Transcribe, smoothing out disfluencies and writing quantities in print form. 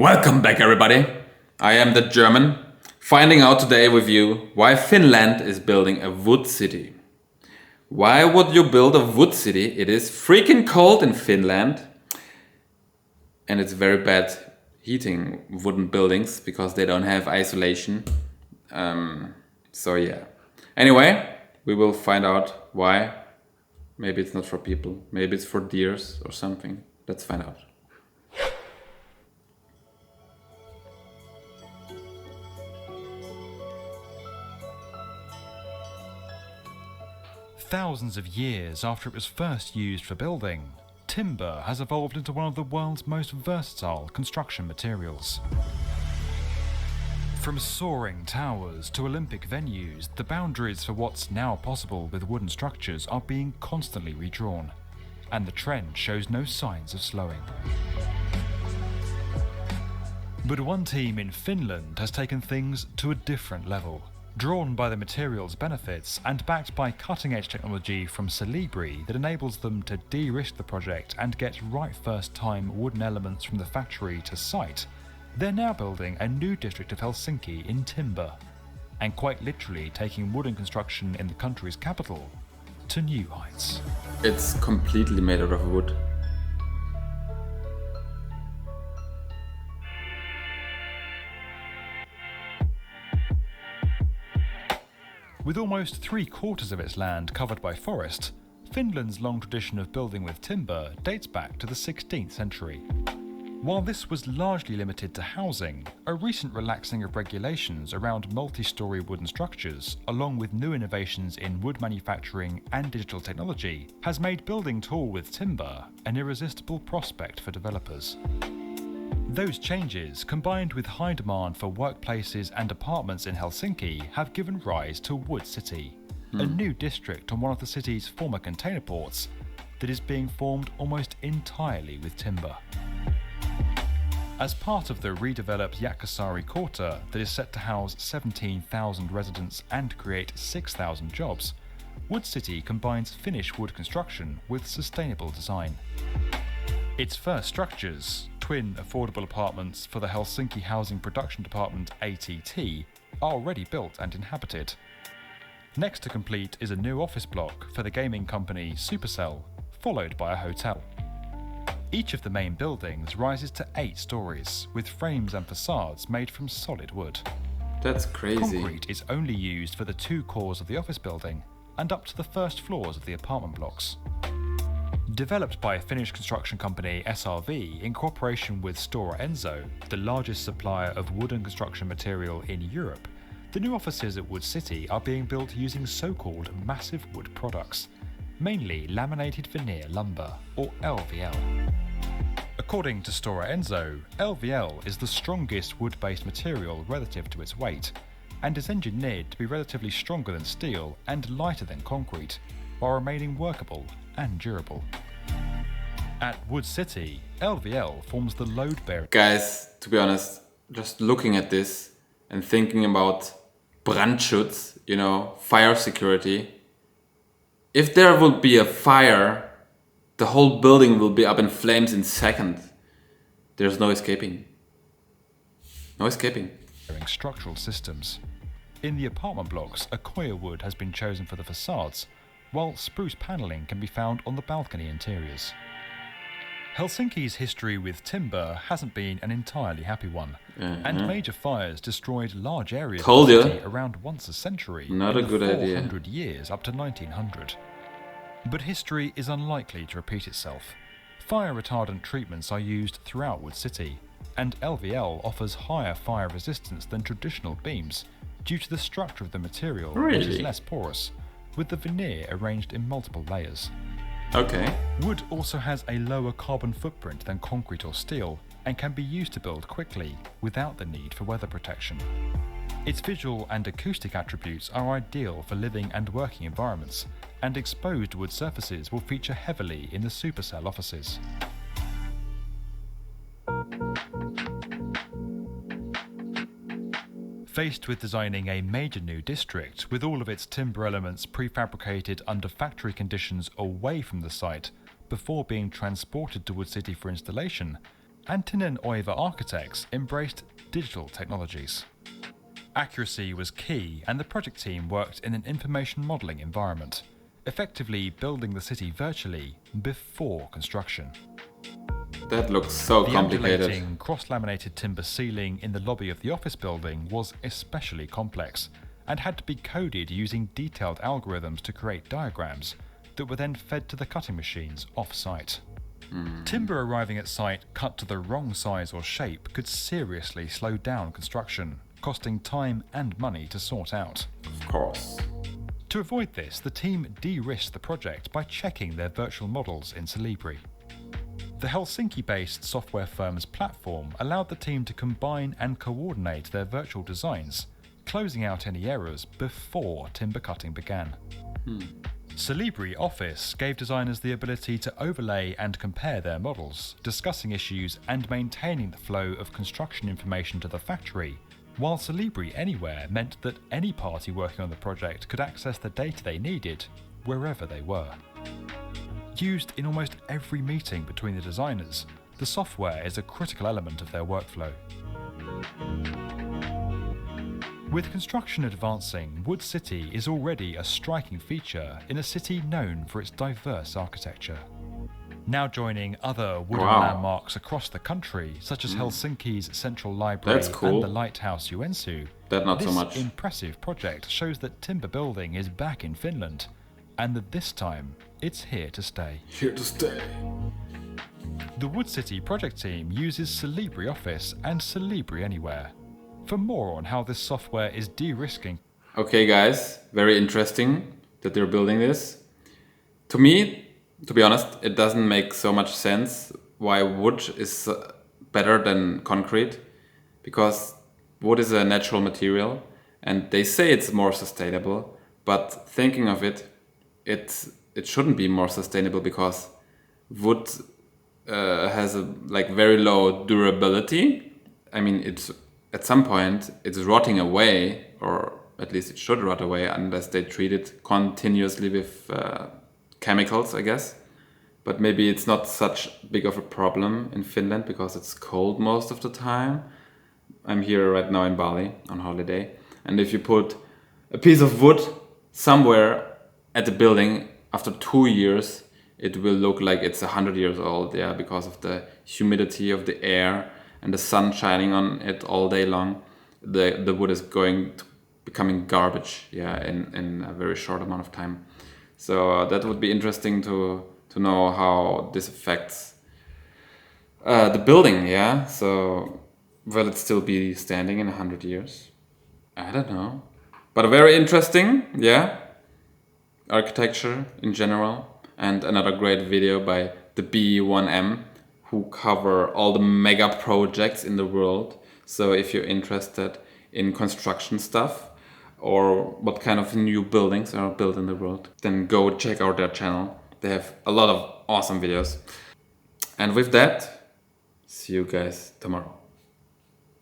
Welcome back, everybody. I am the German, finding out today with you why Finland is building a wood city. Why would you build a wood city? It is freaking cold in Finland and it's very bad heating wooden buildings because they don't have isolation. So yeah. Anyway, we will find out why. Maybe it's not for people. Maybe it's for deers or something. Let's find out. Thousands of years after it was first used for building, timber has evolved into one of the world's most versatile construction materials. From soaring towers to Olympic venues, the boundaries for what's now possible with wooden structures are being constantly redrawn, and the trend shows no signs of slowing. But one team in Finland has taken things to a different level. Drawn by the material's benefits and backed by cutting-edge technology from Celebri that enables them to de-risk the project and get right first-time wooden elements from the factory to site, they're now building a new district of Helsinki in timber, and quite literally taking wooden construction in the country's capital to new heights. It's completely made out of wood. With almost 3/4 of its land covered by forest, Finland's long tradition of building with timber dates back to the 16th century. While this was largely limited to housing, a recent relaxing of regulations around multi-storey wooden structures, along with new innovations in wood manufacturing and digital technology, has made building tall with timber an irresistible prospect for developers. Those changes, combined with high demand for workplaces and apartments in Helsinki, have given rise to Wood City, a new district on one of the city's former container ports that is being formed almost entirely with timber. As part of the redeveloped Jätkäsaari quarter that is set to house 17,000 residents and create 6,000 jobs, Wood City combines Finnish wood construction with sustainable design. Its first structures, twin affordable apartments for the Helsinki Housing Production Department ATT, are already built and inhabited. Next to complete is a new office block for the gaming company Supercell, followed by a hotel. Each of the main buildings rises to 8 stories, with frames and facades made from solid wood. That's crazy. Concrete is only used for the 2 cores of the office building and up to the first floors of the apartment blocks. Developed by Finnish construction company SRV in cooperation with Stora Enso, the largest supplier of wooden construction material in Europe, the new offices at Wood City are being built using so-called massive wood products, mainly laminated veneer lumber, or LVL. According to Stora Enso, LVL is the strongest wood-based material relative to its weight, and is engineered to be relatively stronger than steel and lighter than concrete, while remaining workable and durable. At Wood City, LVL forms the load-bearing. Guys, to be honest, just looking at this and thinking about Brandschutz, fire security. If there will be a fire, the whole building will be up in flames in seconds. There's no escaping. No escaping. Structural systems. In the apartment blocks, Akoya wood has been chosen for the facades, while spruce panelling can be found on the balcony interiors. Helsinki's history with timber hasn't been an entirely happy one, and major fires destroyed large areas of the city around once a century, Not a good idea. 400 years up to 1900. But history is unlikely to repeat itself. Fire retardant treatments are used throughout Wood City, and LVL offers higher fire resistance than traditional beams due to the structure of the material, which is less porous, with the veneer arranged in multiple layers. Okay. Wood also has a lower carbon footprint than concrete or steel and can be used to build quickly without the need for weather protection. Its visual and acoustic attributes are ideal for living and working environments, and exposed wood surfaces will feature heavily in the Supercell offices. Faced with designing a major new district with all of its timber elements prefabricated under factory conditions away from the site before being transported to Wood City for installation, Antin Oiva architects embraced digital technologies. Accuracy was key, and the project team worked in an information modelling environment, effectively building the city virtually before construction. That looks so complicated. The undulating, cross-laminated timber ceiling in the lobby of the office building was especially complex and had to be coded using detailed algorithms to create diagrams that were then fed to the cutting machines off-site. Timber arriving at site cut to the wrong size or shape could seriously slow down construction, costing time and money to sort out. Of course. To avoid this, the team de-risked the project by checking their virtual models in Celebri. The Helsinki-based software firm's platform allowed the team to combine and coordinate their virtual designs, closing out any errors before timber cutting began. Celebri Office gave designers the ability to overlay and compare their models, discussing issues and maintaining the flow of construction information to the factory, while Celebri Anywhere meant that any party working on the project could access the data they needed wherever they were. Used in almost every meeting between the designers, the software is a critical element of their workflow. With construction advancing, Wood City is already a striking feature in a city known for its diverse architecture. Now joining other wooden landmarks across the country, such as Helsinki's Central Library and the Lighthouse Joensuu, this impressive project shows that timber building is back in Finland, and that this time it's here to stay. Here to stay. The Wood City project team uses Celebri Office and Celebri Anywhere. For more on how this software is de-risking. Okay guys, very interesting that they're building this. To me, to be honest, it doesn't make so much sense why wood is better than concrete, because wood is a natural material and they say it's more sustainable, but thinking of it, it shouldn't be more sustainable because wood has a very low durability. I mean, at some point it's rotting away, or at least it should rot away unless they treat it continuously with chemicals, I guess. But maybe it's not such big of a problem in Finland because it's cold most of the time. I'm here right now in Bali on holiday, and if you put a piece of wood somewhere at the building, after 2 years it will look like it's 100 years old, yeah, because of the humidity of the air and the sun shining on it all day long. The wood is becoming garbage, yeah, in a very short amount of time. So that would be interesting to know how this affects the building, yeah. So will it still be standing in 100 years? I don't know, but very interesting, yeah. Architecture in general, and another great video by the B1M, who cover all the mega projects in the world. So if you're interested in construction stuff or what kind of new buildings are built in the world, then go check out their channel. They have a lot of awesome videos. And with that, see you guys tomorrow.